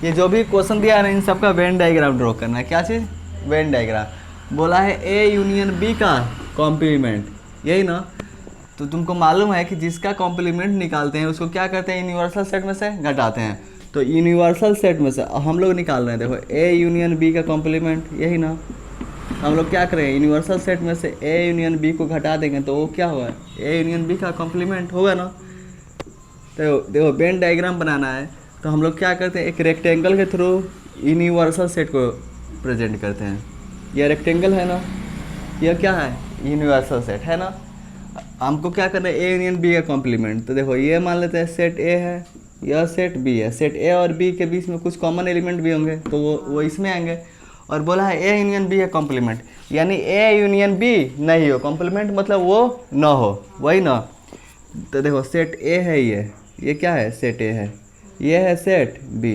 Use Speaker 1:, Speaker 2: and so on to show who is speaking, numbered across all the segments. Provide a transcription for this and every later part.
Speaker 1: ये जो भी क्वेश्चन दिया है ना इन सबका वेन डायग्राम ड्रॉ करना है। क्या चीज़? Venn diagram. बोला है ए यूनियन बी का कॉम्प्लीमेंट, यही ना। तो तुमको मालूम है कि जिसका कॉम्प्लीमेंट निकालते हैं उसको क्या करते हैं, यूनिवर्सल सेट में से घटाते हैं। तो यूनिवर्सल सेट में से हम लोग निकाल रहे हैं, देखो ए यूनियन बी का कॉम्प्लीमेंट, यही ना। हम लोग क्या करेंगे, यूनिवर्सल सेट में से ए यूनियन बी को घटा देंगे तो वो क्या होगा, ए यूनियन बी का कॉम्प्लीमेंट होगा ना। तो देखो वेन डायग्राम बनाना है तो हम लोग क्या करते हैं, एक रेक्टेंगल के थ्रू यूनिवर्सल सेट को प्रेजेंट करते हैं। यह रेक्टेंगल है ना, यह क्या है, यूनिवर्सल सेट है ना। हमको क्या करना है, ए यूनियन बी का कॉम्प्लीमेंट। तो देखो ये मान लेते हैं सेट ए है, यह सेट बी है। सेट ए और बी के बीच में कुछ कॉमन एलिमेंट भी होंगे तो वो इसमें आएंगे। और बोला है ए यूनियन बी है कॉम्प्लीमेंट, यानी ए यूनियन बी नहीं हो, कॉम्प्लीमेंट मतलब वो ना हो, वही ना। तो देखो सेट ए है, ये क्या है, सेट ए है, ये है सेट बी,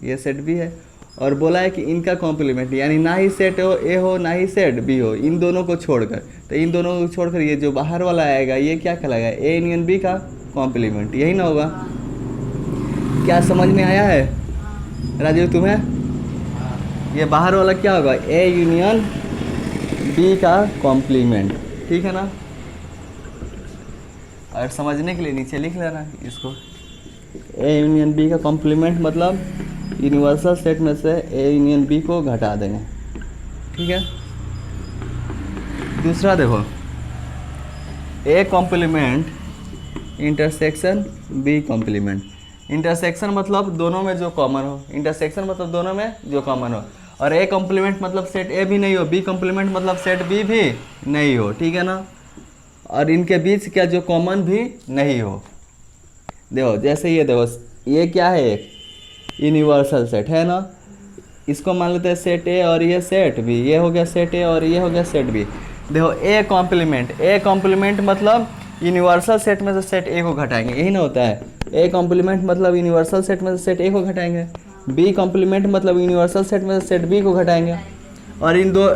Speaker 1: ये सेट बी है। और बोला है कि इनका कॉम्प्लीमेंट यानी ना ही सेट हो ए हो ना ही सेट बी हो, इन दोनों को छोड़कर। तो इन दोनों को छोड़कर ये जो बाहर वाला आएगा ये क्या कहलाएगा, ए यूनियन बी का कॉम्प्लीमेंट, यही ना होगा। क्या समझ में आया है राजीव तुम्हें? ये बाहर वाला क्या होगा, ए यूनियन बी का कॉम्प्लीमेंट, ठीक है ना। और समझने के लिए नीचे लिख लेना इसको, ए यूनियन बी का कॉम्प्लीमेंट मतलब यूनिवर्सल सेट में से ए यूनियन बी को घटा देंगे, ठीक है। दूसरा देखो, A complement intersection B complement. Intersection मतलब दोनों में जो कॉमन हो, इंटरसेक्शन मतलब दोनों में जो कॉमन हो। और ए कॉम्प्लीमेंट मतलब सेट ए भी नहीं हो, बी कॉम्प्लीमेंट मतलब सेट बी भी नहीं हो, ठीक है ना। और इनके बीच क्या जो कॉमन भी नहीं हो। देखो जैसे ये देखो, ये क्या है, एक यूनिवर्सल सेट है ना, इसको मान लेते हैं सेट ए और ये सेट बी, ये हो गया सेट ए और ये हो गया सेट बी। देखो ए कॉम्प्लीमेंट मतलब यूनिवर्सल सेट में से सेट ए को घटाएंगे, यही ना होता है। ए कॉम्प्लीमेंट मतलब यूनिवर्सल सेट में से सेट ए को घटाएंगे, बी कॉम्प्लीमेंट मतलब यूनिवर्सल सेट में से सेट बी को घटाएंगे। और इन दो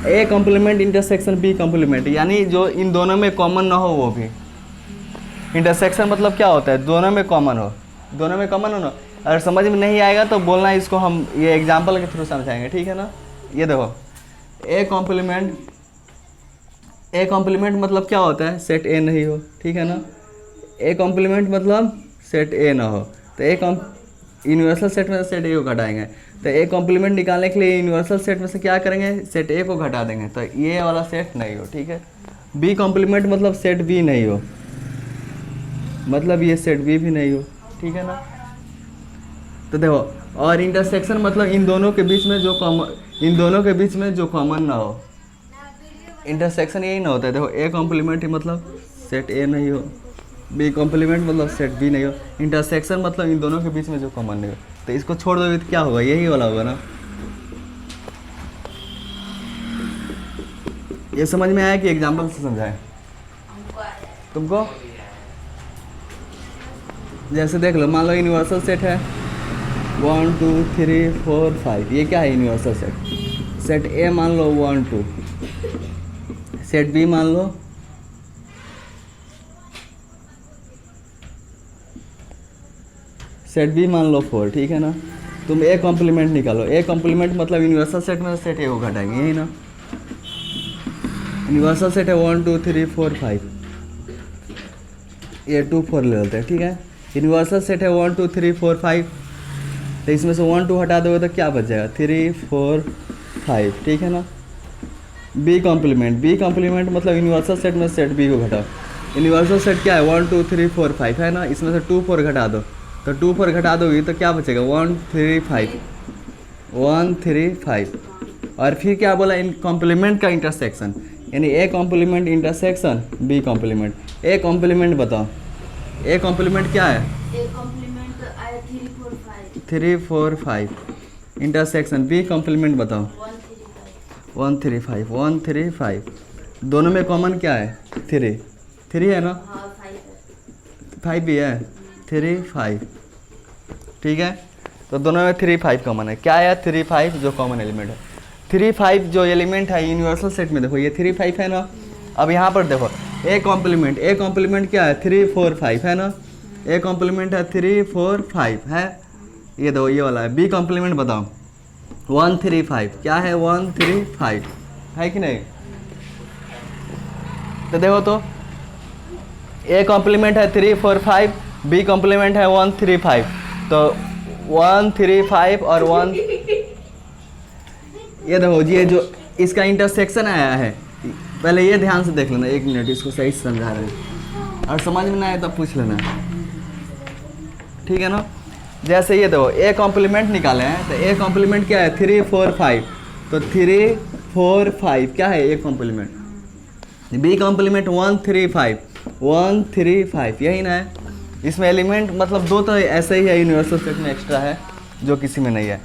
Speaker 1: A complement intersection B complement यानी जो इन दोनों में कॉमन ना हो वो भी। इंटरसेक्शन मतलब क्या होता है, दोनों में कॉमन हो, दोनों में कॉमन हो ना। अगर समझ में नहीं आएगा तो बोलना, इसको हम ये एग्जांपल के थ्रू समझाएंगे, ठीक है ना। ये देखो ए कॉम्प्लीमेंट मतलब क्या होता है, सेट ए नहीं हो, ठीक है ना। ए कॉम्प्लीमेंट मतलब सेट ए ना हो, तो ए यूनिवर्सल सेट में से सेट ए को घटाएंगे। तो ए कॉम्प्लीमेंट निकालने के लिए यूनिवर्सल सेट में से क्या करेंगे, सेट ए को घटा देंगे, तो ये वाला सेट नहीं हो, ठीक है। बी कॉम्प्लीमेंट मतलब सेट बी नहीं हो, मतलब ये सेट बी भी नहीं हो, ठीक है ना। तो देखो, और इंटरसेक्शन मतलब इन दोनों के बीच में जो कॉमन ना हो। इंटरसेक्शन यही ना होता है। देखो ए कॉम्प्लीमेंट मतलब सेट ए नहीं हो, बी कॉम्प्लीमेंट मतलब सेट बी नहीं हो। इंटरसेक्शन मतलब इन दोनों के बीच में जो कॉमन नहीं हो। तो इसको छोड़ दोगे तो क्या होगा, यही वाला होगा ना। ये समझ में आया कि एग्जाम्पल से समझाएं तुमको? जैसे देख लो, मान लो यूनिवर्सल सेट है 1 2 3 4 5, ये क्या है यूनिवर्सल सेट। सेट ए मान लो 1 2, सेट बी मान लो सेट बी मान लो 4, ठीक है ना। तुम ए कॉम्प्लीमेंट निकालो, ए कॉम्प्लीमेंट मतलब यूनिवर्सल सेट में सेट ए को घटाएंगे, यही ना। यूनिवर्सल सेट है 1 2 3 4 5, ये 2 4 ले लेते हैं, ठीक है। यूनिवर्सल सेट है 1 2 3 4 5, तो इसमें से 1 2 हटा दोगे तो क्या बच जाएगा, 3 4 5, ठीक है ना। बी कॉम्प्लीमेंट मतलब यूनिवर्सल सेट में सेट बी को घटाओ। यूनिवर्सल सेट क्या है 1 2 3 4 5 है ना, इसमें से 2 4 घटा दो, तो 2 4 घटा दोगी तो क्या बचेगा 1 3 5। और फिर क्या बोला, इन कॉम्प्लीमेंट का इंटरसेक्शन, यानी A complement intersection B complement. A complement बताओ, ए कॉम्प्लीमेंट क्या है, 3 4 5। इंटरसेक्शन बी कॉम्प्लीमेंट बताओ 1 3 5। दोनों में कॉमन क्या है, 3 है ना, 5 भी है, 3 5, ठीक है। तो दोनों में 3 5 कॉमन है। क्या है 3 5 जो कॉमन एलिमेंट है, 3 5 जो एलिमेंट है यूनिवर्सल सेट में, देखो ये 3 5 है ना। अब यहाँ पर देखो ए कॉम्प्लीमेंट क्या है 3 4 5 है ना, ए कॉम्प्लीमेंट है 3 4 5 है। ये दो, ये वाला है बी कॉम्प्लीमेंट बताओ। 135 क्या है, 135 है कि नहीं। तो देखो तो ए कॉम्प्लीमेंट है 345, बी कॉम्प्लीमेंट है 135, तो 135 और 1, ये देखो ये जो इसका इंटरसेक्शन आया है, पहले ये ध्यान से देख लेना, 1 मिनट इसको सही से समझा रहे हैं, और समझ में ना आए तब पूछ लेना, ठीक है ना। जैसे ये देखो ए कॉम्प्लीमेंट निकाले हैं, तो ए कॉम्प्लीमेंट क्या है 345, तो 345 क्या है ए कॉम्प्लीमेंट, बी कॉम्प्लीमेंट 135 यही ना है। इसमें एलिमेंट मतलब 2 तो ऐसे ही है, यूनिवर्सल सेट में एक्स्ट्रा है जो किसी में नहीं है।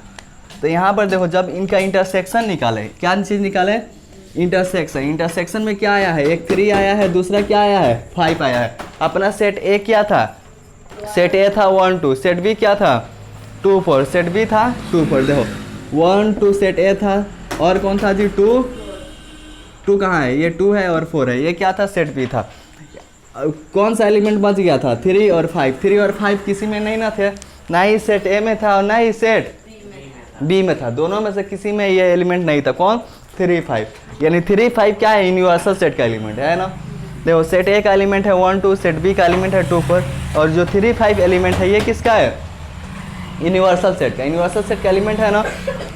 Speaker 1: तो यहाँ पर देखो जब इनका इंटरसेक्शन निकाले, क्या चीज़ निकाले, इंटरसेक्शन। इंटरसेक्शन में क्या आया है, एक 3 आया है, दूसरा क्या आया है 5 आया है। अपना सेट ए क्या था, सेट ए था 1 2, सेट बी क्या था 2 4, सेट बी था 2 4। देखो 1 2 सेट ए था, और कौन था जी 2 कहाँ है, ये 2 है और 4 है, ये क्या था सेट बी था। कौन सा एलिमेंट बच गया था 3 और 5, 3 और 5 किसी में नहीं ना थे, ना ही सेट ए में था और ना ही सेट बी में था, दोनों में से किसी में ये एलिमेंट नहीं था। कौन 3 5, यानी 3 5 क्या है, यूनिवर्सल सेट का एलिमेंट है ना। देखो सेट ए का एलिमेंट है 1 2, सेट बी का एलिमेंट है 2 4, और जो 3 5 एलिमेंट है ये किसका है, यूनिवर्सल सेट का, यूनिवर्सल सेट का एलिमेंट है ना।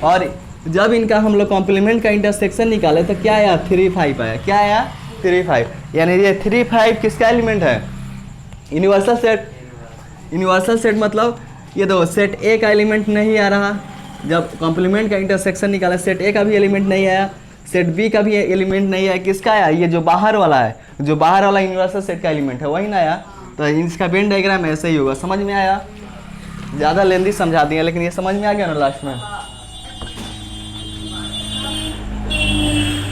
Speaker 1: और जब इनका हम लोग कॉम्प्लीमेंट का इंटरसेक्शन निकाले तो क्या आया 3 5 आया, क्या आया 3 5, यानी ये 3 5 किसका एलिमेंट है, यूनिवर्सल सेट। यूनिवर्सल सेट मतलब ये दो सेट ए का एलिमेंट नहीं आ रहा, जब कॉम्प्लीमेंट का इंटरसेक्शन निकाला सेट ए का भी एलिमेंट नहीं आया, सेट बी का भी एलिमेंट नहीं आया, किसका आया, ये जो बाहर वाला है, जो बाहर वाला यूनिवर्सल सेट का एलिमेंट है वही ना आया। तो इसका वेन डायग्राम ऐसे ही होगा, समझ में आया। ज़्यादा लेंदी समझा दिया लेकिन ये समझ में आ गया ना लास्ट में।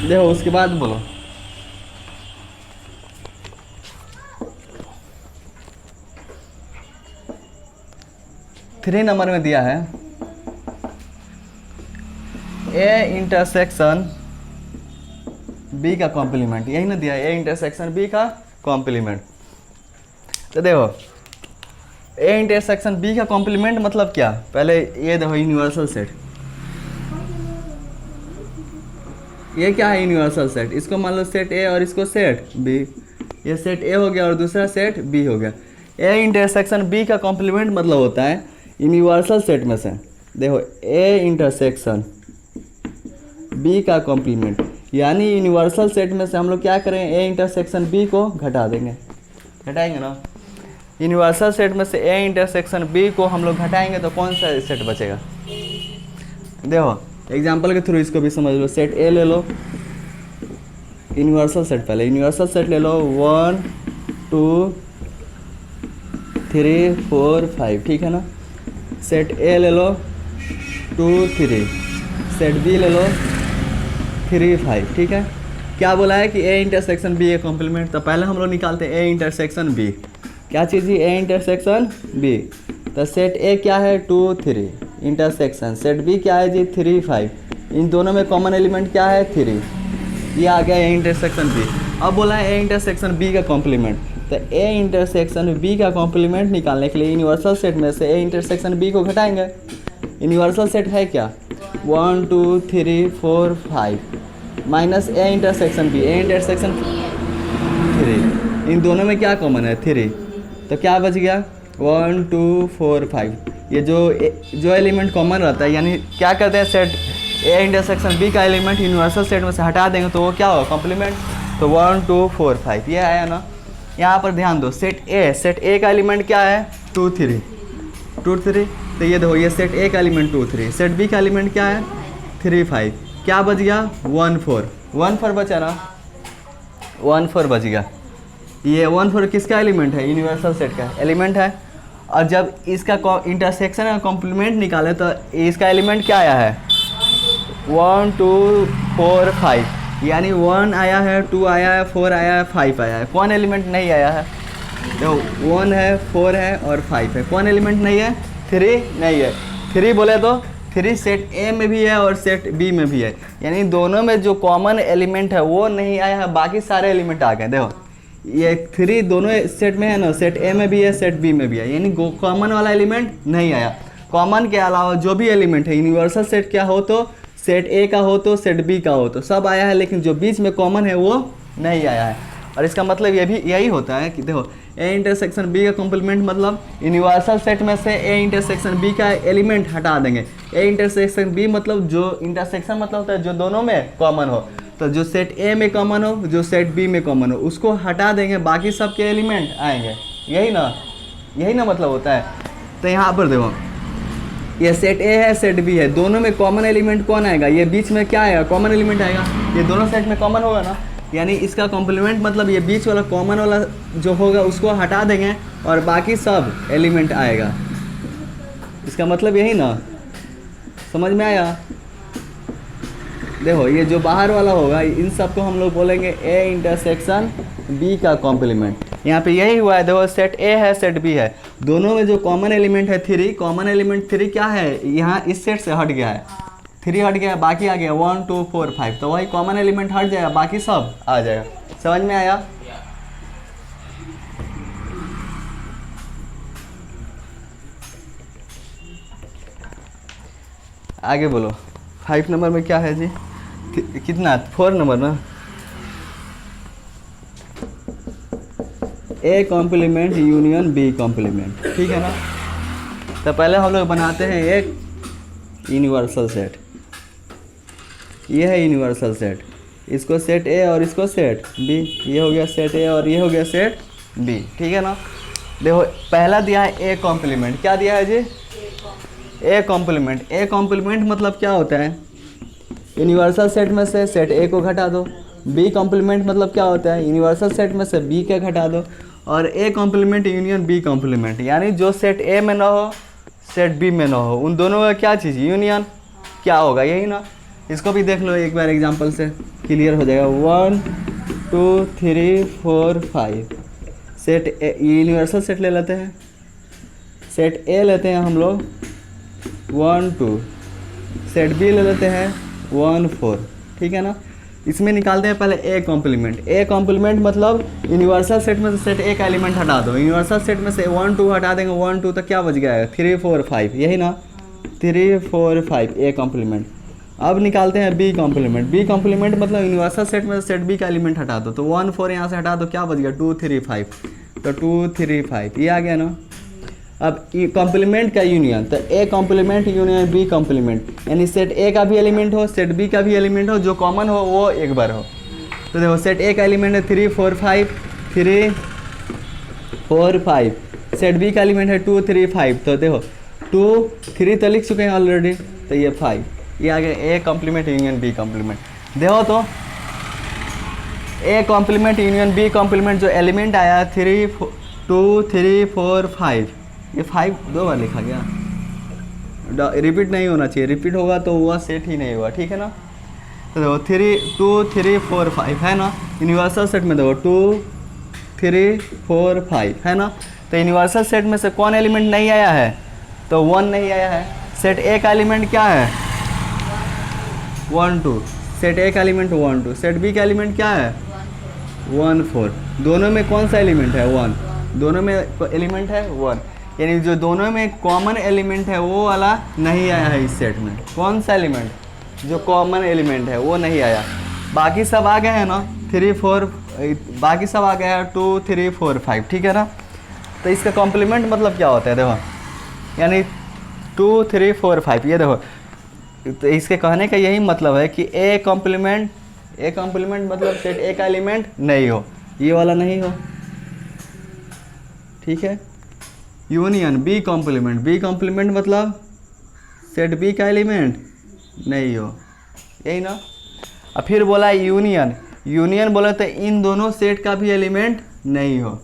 Speaker 1: देखो उसके बाद बोलो, थ्री नंबर में दिया है ए इंटरसेक्शन बी का कॉम्प्लीमेंट, यही ना दिया है ए इंटरसेक्शन बी का कॉम्प्लीमेंट। तो देखो ए इंटरसेक्शन बी का कॉम्प्लीमेंट मतलब क्या, पहले ये देखो यूनिवर्सल सेट, ये क्या है यूनिवर्सल सेट, इसको मान लो सेट ए और इसको सेट बी, ये सेट ए हो गया और दूसरा सेट बी हो गया। ए इंटरसेक्शन बी का कॉम्प्लीमेंट मतलब होता है यूनिवर्सल सेट में से, देखो ए इंटरसेक्शन बी का कॉम्प्लीमेंट, यानी यूनिवर्सल सेट में से हम लोग क्या करें, ए इंटरसेक्शन बी को घटा देंगे, घटाएंगे ना। यूनिवर्सल सेट में से ए इंटरसेक्शन बी को हम लोग घटाएंगे तो कौन सा सेट बचेगा। देखो एग्जांपल के थ्रू इसको भी समझ लो, सेट ए ले लो, यूनिवर्सल सेट, पहले यूनिवर्सल सेट ले लो 1 2 3 4 5, ठीक है ना। सेट ए ले लो 2 3, सेट बी ले लो 3 5, ठीक है। क्या बोला है कि A intersection B A complement, तो पहले हम लोग निकालते हैं ए इंटरसेक्शन बी, क्या चीज़ है ए इंटरसेक्शन बी, तो सेट ए क्या है 2 3 इंटरसेक्शन, सेट बी क्या है जी 3 5, इन दोनों में कॉमन एलिमेंट क्या है 3, ये आ गया ए इंटरसेक्शन बी। अब बोला है ए इंटरसेक्शन बी का कॉम्प्लीमेंट, तो ए इंटरसेक्शन बी का कॉम्प्लीमेंट निकालने के लिए यूनिवर्सल सेट में से ए इंटरसेक्शन बी को घटाएंगे। यूनिवर्सल सेट है क्या 1 2 3 4 5 minus A intersection B, A intersection 3, इन दोनों में क्या कॉमन है 3, तो क्या बच गया 1 2 4 5, ये जो एलिमेंट कॉमन रहता है, यानी क्या करते हैं सेट ए इंटरसेक्शन बी का एलिमेंट यूनिवर्सल सेट में से हटा देंगे तो वो क्या होगा कॉम्प्लीमेंट, तो 1 2 4 5 ये आया ना। यहाँ पर ध्यान दो सेट ए का एलिमेंट क्या है 2 3, तो ये देखो ये सेट ए का एलिमेंट 2 3, सेट बी का एलिमेंट क्या है 3 5, क्या बच गया 1 4 बचा ना, 1 4 बच गया। ये 1 4 किसका एलिमेंट है, यूनिवर्सल सेट का एलिमेंट है। और जब इसका इंटरसेक्शन का कॉम्प्लीमेंट निकाले तो इसका एलिमेंट क्या आया है 1 2 4 5, यानी 1 आया है 2 आया है 4 आया है 5 आया है, कौन एलिमेंट नहीं आया है, तो 1 है 4 है और 5 है, कौन एलिमेंट नहीं है 3 नहीं है। 3 बोले तो 3 सेट ए में भी है और सेट बी में भी है, यानी दोनों में जो कॉमन एलिमेंट है वो नहीं आया है, बाकी सारे एलिमेंट आ गए। देखो ये 3 दोनों सेट में है ना, सेट ए में भी है सेट बी में भी है, यानी कॉमन वाला एलिमेंट नहीं आया। कॉमन के अलावा जो भी एलिमेंट है, यूनिवर्सल सेट क्या हो तो सेट ए का हो तो सेट बी का हो तो सब आया है, लेकिन जो बीच में कॉमन है वो नहीं आया है। और इसका मतलब ये भी यही होता है कि देखो ए इंटरसेक्शन बी का कॉम्प्लीमेंट मतलब यूनिवर्सल सेट में से ए इंटरसेक्शन बी का एलिमेंट हटा देंगे। ए इंटरसेक्शन बी मतलब जो इंटरसेक्शन मतलब होता है जो दोनों में कॉमन हो, तो जो सेट ए में कॉमन हो जो सेट बी में कॉमन हो उसको हटा देंगे, बाकी सब के एलिमेंट आएंगे। यही ना मतलब होता है। तो यहाँ पर देखो ये सेट ए है सेट बी है, दोनों में कॉमन एलिमेंट कौन आएगा, ये बीच में क्या आएगा, कॉमन एलिमेंट आएगा। ये दोनों सेट में कॉमन होगा ना, यानी इसका कॉम्प्लीमेंट मतलब ये बीच वाला कॉमन वाला जो होगा उसको हटा देंगे और बाकी सब एलिमेंट आएगा। इसका मतलब यही ना, समझ में आया। देखो ये जो बाहर वाला होगा इन सबको हम लोग बोलेंगे ए इंटरसेक्शन बी का कॉम्प्लीमेंट। यहाँ पे यही हुआ है, देखो सेट ए है सेट बी है, दोनों में जो कॉमन एलिमेंट है 3, कॉमन एलिमेंट 3 क्या है, यहाँ इस सेट से हट गया है, 3 हट गया, बाकी आ गया 1 2 4 5, तो वही कॉमन एलिमेंट हट जाएगा, बाकी सब आ जाएगा। समझ में आया। आगे बोलो 5 नंबर में क्या है जी, कितना 4 नंबर ना, A complement union B complement, ठीक है ना। तो पहले हम लोग बनाते हैं एक यूनिवर्सल सेट, ये है यूनिवर्सल सेट, इसको सेट ए और इसको सेट बी, ये हो गया सेट ए और ये हो गया सेट बी, ठीक है ना। देखो पहला दिया है ए कॉम्प्लीमेंट, क्या दिया है जी, ए कॉम्प्लीमेंट। ए कॉम्प्लीमेंट मतलब क्या होता है, यूनिवर्सल सेट में से सेट ए को घटा दो। बी कॉम्प्लीमेंट मतलब क्या होता है, यूनिवर्सल सेट में से बी के घटा दो। और A complement union B complement, यानी जो सेट ए में ना हो सेट बी में ना हो, उन दोनों का क्या चीज़ यूनियन क्या होगा, यही ना। इसको भी देख लो एक बार एग्जांपल से क्लियर हो जाएगा। 1 2 3 4 5 सेट ए, यूनिवर्सल सेट ले लेते हैं, सेट ए लेते हैं हम लोग 1 2, सेट बी ले लेते हैं 1 4, ठीक है ना। इसमें निकालते हैं पहले ए कॉम्प्लीमेंट। ए कॉम्प्लीमेंट मतलब यूनिवर्सल सेट में से सेट ए का एलिमेंट हटा दो, यूनिवर्सल सेट में से 1 2 हटा देंगे, 1 2 तो क्या बच गया, 3 4 5, यही ना, 3 4 5 ए कॉम्प्लीमेंट। अब निकालते हैं बी कॉम्प्लीमेंट। बी कॉम्प्लीमेंट मतलब यूनिवर्सल सेट में से सेट बी का एलिमेंट हटा दो, तो 1 4 यहाँ से हटा दो, क्या बच गया 2 3 5, तो 2 3 5 ये आ गया ना। अब कॉम्प्लीमेंट का यूनियन, तो A complement union B complement, यानी सेट ए का भी एलिमेंट हो सेट बी का भी एलिमेंट हो, जो कॉमन हो वो एक बार हो। तो देखो सेट ए का एलिमेंट है 3 4 5, 3 4 5, सेट बी का एलिमेंट है 2 3 5, तो देखो 2 3 तो लिख चुके हैं ऑलरेडी, तो ये 5, ये आ गया A complement union B complement. देखो तो A complement union B complement जो एलिमेंट आया 3 2 3 4 5, ये 5 2 बार लिखा गया, रिपीट नहीं होना चाहिए, रिपीट होगा तो वह सेट ही नहीं हुआ, ठीक है ना। तो देखो 3 2 3 4 5 है ना, यूनिवर्सल सेट में देखो 2 3 4 5 है ना। तो यूनिवर्सल सेट में से कौन एलिमेंट नहीं आया है, तो 1 नहीं आया है। सेट ए का एलिमेंट क्या है 1 2, सेट ए का एलिमेंट 1 2, सेट बी का एलिमेंट क्या है 1 4, दोनों में कौन सा एलिमेंट है 1, दोनों में एलिमेंट है 1, यानी जो दोनों में कॉमन एलिमेंट है वो वाला नहीं आया है इस सेट में। कौन सा एलिमेंट, जो कॉमन एलिमेंट है वो नहीं आया, बाकी सब आ गए हैं ना 3 4, बाकी सब आ गया है 2 3 4 5, ठीक है ना। तो इसका कॉम्प्लीमेंट मतलब क्या होता है देखो, यानी 2 3 4 5, ये देखो, तो इसके कहने का यही मतलब है कि ए कॉम्प्लीमेंट मतलब सेट ए का एलिमेंट नहीं हो, ये वाला नहीं हो, ठीक है। यूनियन बी कॉम्प्लीमेंट मतलब सेट बी का एलिमेंट नहीं हो, यही ना। अब फिर बोला यूनियन बोला तो इन दोनों सेट का भी एलिमेंट नहीं हो।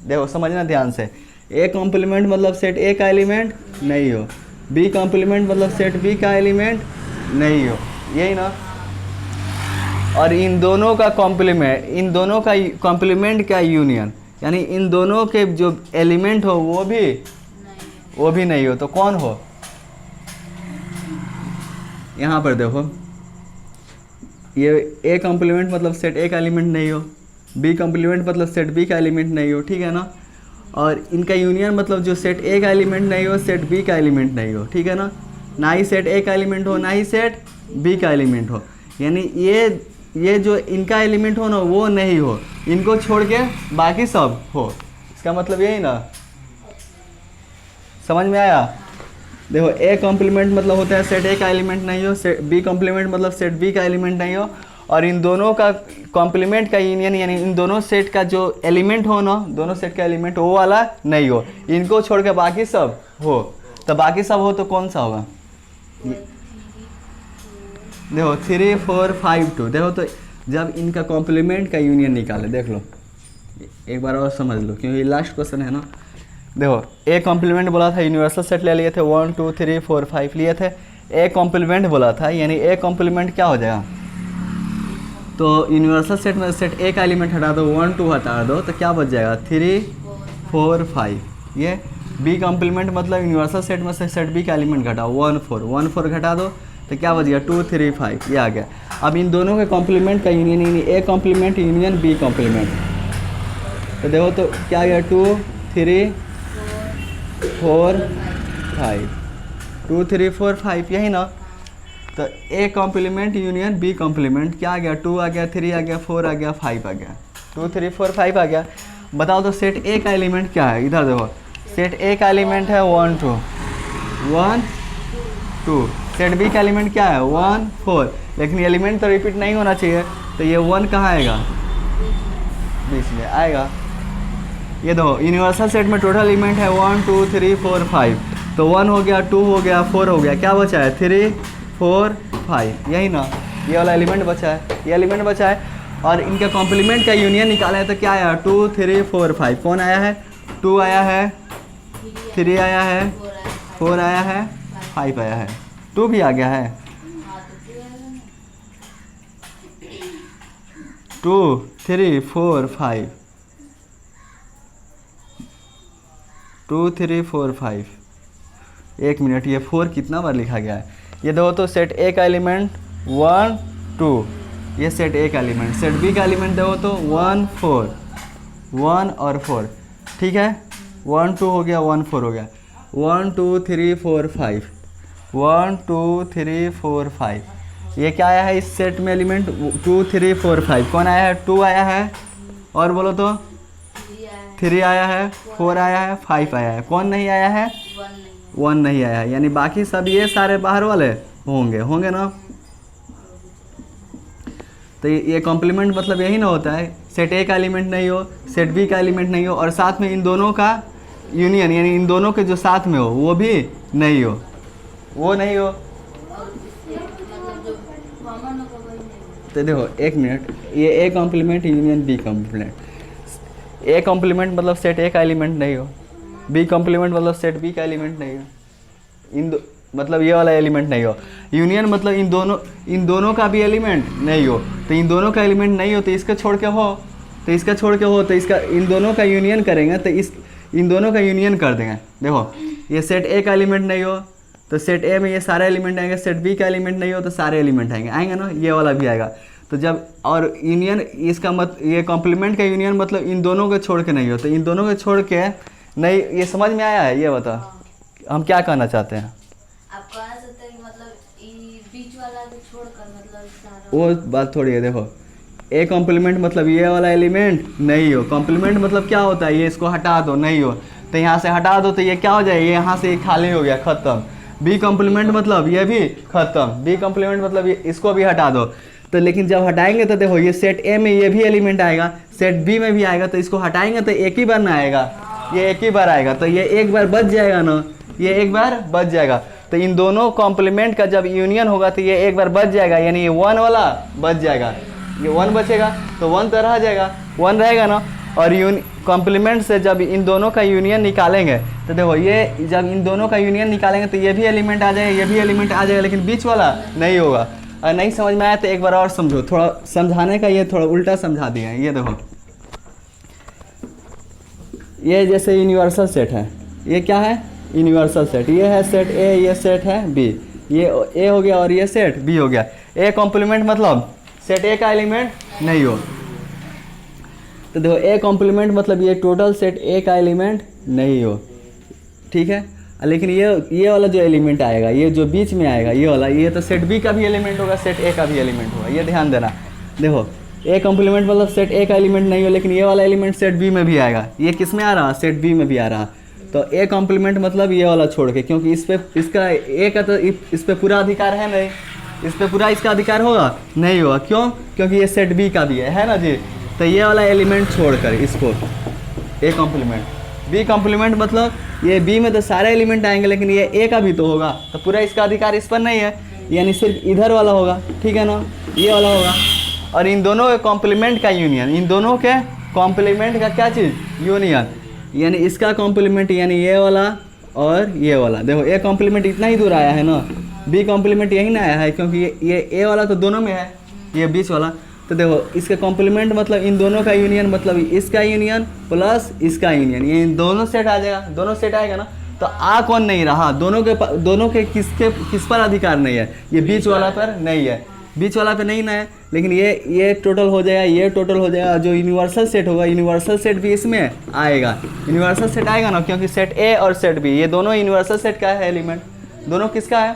Speaker 1: देखो समझना ध्यान से, ए कॉम्प्लीमेंट मतलब सेट ए का एलिमेंट नहीं हो, बी कॉम्प्लीमेंट मतलब सेट बी का एलिमेंट नहीं हो, यही ना। और इन दोनों का कॉम्प्लीमेंट का यूनियन, यानी इन दोनों के जो एलिमेंट हो वो भी नहीं हो, तो कौन हो, यहाँ पर देखो ये ए कॉम्प्लीमेंट मतलब सेट ए का एलिमेंट नहीं हो, बी कॉम्प्लीमेंट मतलब सेट बी का एलिमेंट नहीं हो, ठीक है ना। और इनका यूनियन मतलब जो सेट ए का एलिमेंट नहीं हो, सेट बी का एलिमेंट नहीं हो, ठीक है ना ही सेट ए का एलिमेंट हो, ना ही सेट बी का एलिमेंट हो, यानी ये जो इनका एलिमेंट हो ना वो नहीं हो, इनको छोड़ के बाकी सब हो। इसका मतलब यही ना, समझ में आया? देखो ए कॉम्प्लीमेंट मतलब होता है सेट ए का एलिमेंट नहीं हो, सेट बी कॉम्प्लीमेंट मतलब सेट बी का एलिमेंट नहीं हो, और इन दोनों का कॉम्प्लीमेंट का यूनियन यानी इन दोनों सेट का जो एलिमेंट हो ना, दोनों सेट का एलिमेंट वो वाला नहीं हो, इनको छोड़ के बाकी सब हो। तो बाकी सब हो तो कौन सा होगा? देखो 3 4 5 2, देखो तो जब इनका कॉम्प्लीमेंट का यूनियन निकाले, देख लो एक बार और समझ लो क्योंकि लास्ट क्वेश्चन है ना। देखो ए कॉम्प्लीमेंट बोला था, यूनिवर्सल सेट ले लिए थे 1 2 3 4 5 लिए थे, ए कॉम्प्लीमेंट बोला था यानी ए कॉम्प्लीमेंट क्या हो जाएगा? तो यूनिवर्सल सेट में सेट ए का एलिमेंट हटा दो, 1 2 हटा दो तो क्या बच जाएगा? 3 4 5। ये बी कॉम्प्लीमेंट मतलब यूनिवर्सल सेट में से सेट बी का एलिमेंट घटाओ, 1 4 घटा दो तो क्या बच गया? 2 3 5, ये आ गया। अब इन दोनों के कॉम्प्लीमेंट का यूनियन यानी A complement union B complement, तो देखो तो क्या आ गया? 2 3 4 5, 2 3 4 5, यही ना। तो A complement union B complement क्या आ गया? 2 आ गया, 3 आ गया, 4 आ गया, 5 आ गया, 2 3 4 5 आ गया। बताओ तो सेट ए का एलिमेंट क्या है? इधर देखो सेट ए का एलिमेंट है 1 2 1 2, सेट बी का एलिमेंट क्या है? 1 4, लेकिन एलिमेंट तो रिपीट नहीं होना चाहिए, तो ये 1 कहाँ आएगा? बीच में आएगा। ये दो यूनिवर्सल सेट में टोटल एलिमेंट है 1 2 3 4 5, तो 1 हो गया, 2 हो गया, 4 हो गया, क्या बचा है? 3 4 5, यही ना, ये वाला एलिमेंट बचा है, ये एलिमेंट बचा है। और इनके कॉम्प्लीमेंट का यूनियन निकाला है तो क्या आया? 2 3 4 5, कौन आया है? 2 आया है, 3 आया है, 4 आया है, 5 आया है, 2 भी आ गया है, 2 3 4 5, 2 3 4 5। एक मिनट, ये 4 कितना बार लिखा गया है? ये दो तो सेट ए का एलिमेंट 1 2, ये सेट ए का एलिमेंट, सेट बी का एलिमेंट देखो तो 1 4, 1 और 4, ठीक है, 1 2 हो गया, 1 4 हो गया, 1 2 3 4 5, 1 2 3 4 5। ये क्या आया है इस सेट में एलिमेंट? 2 3 4 5, कौन आया है? 2 आया है, और बोलो तो 3 आया है, 4 आया है, 5 आया है, कौन नहीं आया है? 1 नहीं आया है, यानी बाकी सब ये सारे बाहर वाले होंगे ना। तो ये कॉम्प्लीमेंट मतलब यही ना होता है, सेट ए का एलिमेंट नहीं हो, सेट बी का एलिमेंट नहीं हो, और साथ में इन दोनों का यूनियन यानी इन दोनों के जो साथ में हो वो भी नहीं हो, वो नहीं हो। तो देखो एक मिनट, ये A complement union B complement, A complement मतलब सेट ए का एलिमेंट नहीं हो, बी कॉम्प्लीमेंट मतलब सेट बी का एलिमेंट नहीं हो, मतलब ये वाला एलिमेंट नहीं हो, यूनियन मतलब इन दोनों का भी एलिमेंट नहीं हो, तो इन दोनों का एलिमेंट नहीं हो तो इसका छोड़ के हो, तो इसका छोड़ के हो, तो इसका इन दोनों का यूनियन करेंगे तो इन दोनों का यूनियन कर देंगे। देखो ये सेट ए का एलिमेंट नहीं हो तो सेट ए में ये सारे एलिमेंट आएंगे, सेट बी का एलिमेंट नहीं हो तो सारे एलिमेंट आएंगे ना, ये वाला भी आएगा। तो जब और यूनियन इसका ये कॉम्प्लीमेंट का यूनियन मतलब इन दोनों को छोड़ के नहीं हो, तो इन दोनों को छोड़ के नहीं, ये समझ में आया है? ये बता हम क्या कहना चाहते हैं?
Speaker 2: आप कहना चाहते हैं कि मतलब बीच वाला को छोड़कर मतलब सारा
Speaker 1: वो बात थोड़ी है। देखो ए कॉम्प्लीमेंट मतलब ये वाला एलिमेंट नहीं हो, कॉम्प्लीमेंट मतलब क्या होता है? ये इसको हटा दो, नहीं हो तो यहाँ से हटा दो तो ये क्या हो जाए? ये यहाँ से खाली हो गया, खत्म। बी कॉम्प्लीमेंट मतलब ये भी खत्म, बी कॉम्प्लीमेंट मतलब ये इसको भी हटा दो। तो लेकिन जब हटाएंगे तो देखो ये सेट ए में ये भी एलिमेंट आएगा, सेट बी में भी आएगा, तो इसको हटाएंगे तो एक ही बार ना आएगा, ये एक ही बार आएगा, तो ये एक बार बच जाएगा ना, ये एक बार बच जाएगा। तो इन दोनों कॉम्प्लीमेंट का जब यूनियन होगा तो ये एक बार बच जाएगा, यानी ये 1 वाला बच जाएगा, ये 1 बचेगा तो 1 तो रह जाएगा, 1 रहेगा ना। और कॉम्प्लीमेंट से जब इन दोनों का यूनियन निकालेंगे तो देखो ये जब इन दोनों का यूनियन निकालेंगे तो ये भी एलिमेंट आ जाएगा, ये भी एलिमेंट आ जाएगा, लेकिन बीच वाला नहीं होगा। और नहीं समझ में आया तो एक बार और समझो, थोड़ा समझाने का ये थोड़ा उल्टा समझा दिया है। ये देखो ये जैसे यूनिवर्सल सेट है, ये क्या है? यूनिवर्सल सेट, ये है सेट ए, ये सेट है बी, ये ए हो गया और ये सेट बी हो गया। ए कॉम्प्लीमेंट मतलब सेट ए का एलिमेंट नहीं हो, तो देखो ए कॉम्प्लीमेंट मतलब ये टोटल सेट ए का एलिमेंट नहीं हो, ठीक है। लेकिन ये वाला जो एलिमेंट आएगा, ये जो बीच में आएगा ये वाला, ये तो सेट बी का भी एलिमेंट होगा, सेट ए का भी एलिमेंट होगा, ये ध्यान देना। देखो ए कॉम्प्लीमेंट मतलब सेट ए का एलिमेंट नहीं हो, लेकिन ये वाला एलिमेंट सेट बी में भी आएगा। ये किस में आ रहा, सेट बी में भी आ रहा। तो ए कॉम्प्लीमेंट मतलब ये वाला छोड़ के, क्योंकि इस पे इसका ए का तो इस पे पूरा अधिकार है नहीं, इस पे पूरा इसका अधिकार होगा नहीं होगा। क्यों? क्योंकि ये सेट बी का भी है ना जी। तो ये वाला एलिमेंट छोड़कर इसको ए कॉम्प्लीमेंट, बी कॉम्प्लीमेंट मतलब ये बी में तो सारे एलिमेंट आएंगे, लेकिन ये ए का भी तो होगा, तो पूरा इसका अधिकार इस पर नहीं है, यानी सिर्फ इधर वाला होगा, ठीक है ना, ये वाला होगा। और इन दोनों के कॉम्प्लीमेंट का यूनियन, इन दोनों के कॉम्प्लीमेंट का क्या चीज़, यूनियन, यानी इसका कॉम्प्लीमेंट यानी ये वाला और ये वाला। देखो ए कॉम्प्लीमेंट इतना ही दूर आया है ना, बी कॉम्प्लीमेंट यही ना आया है, क्योंकि ये ए वाला तो दोनों में है, ये बीच वाला। तो देखो इसके कॉम्प्लीमेंट मतलब इन दोनों का यूनियन, मतलब इसका यूनियन प्लस इसका यूनियन, ये इन दोनों सेट आ जाएगा, दोनों सेट आएगा ना। तो आ कौन नहीं रहा, दोनों के किस पर अधिकार नहीं है, ये बीच वाला पर नहीं है, बीच वाला पे नहीं ना है। लेकिन ये टोटल हो जाएगा, ये टोटल हो जाएगा, जो यूनिवर्सल सेट होगा, यूनिवर्सल सेट भी इसमें आएगा, यूनिवर्सल सेट आएगा ना, क्योंकि सेट ए और सेट बी ये दोनों यूनिवर्सल सेट का है एलिमेंट, दोनों किसका है,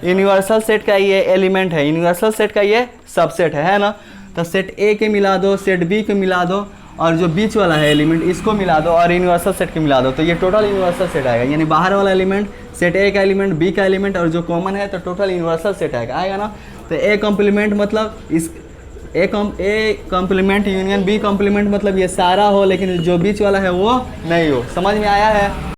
Speaker 1: यूनिवर्सल सेट का ये एलिमेंट है, यूनिवर्सल सेट का ये सबसेट है ना। तो सेट ए के मिला दो, सेट बी के मिला दो, और जो बीच वाला है एलिमेंट इसको मिला दो, और यूनिवर्सल सेट के मिला दो, तो ये टोटल यूनिवर्सल सेट आएगा। यानी बाहर वाला एलिमेंट सेट ए का एलिमेंट, बी का एलिमेंट, और जो कॉमन है तो टोटल यूनिवर्सल सेट आएगा ना। तो ए कॉम्प्लीमेंट मतलब इस A complement union B complement मतलब ये सारा हो, लेकिन जो बीच वाला है वो नहीं हो। समझ में आया है?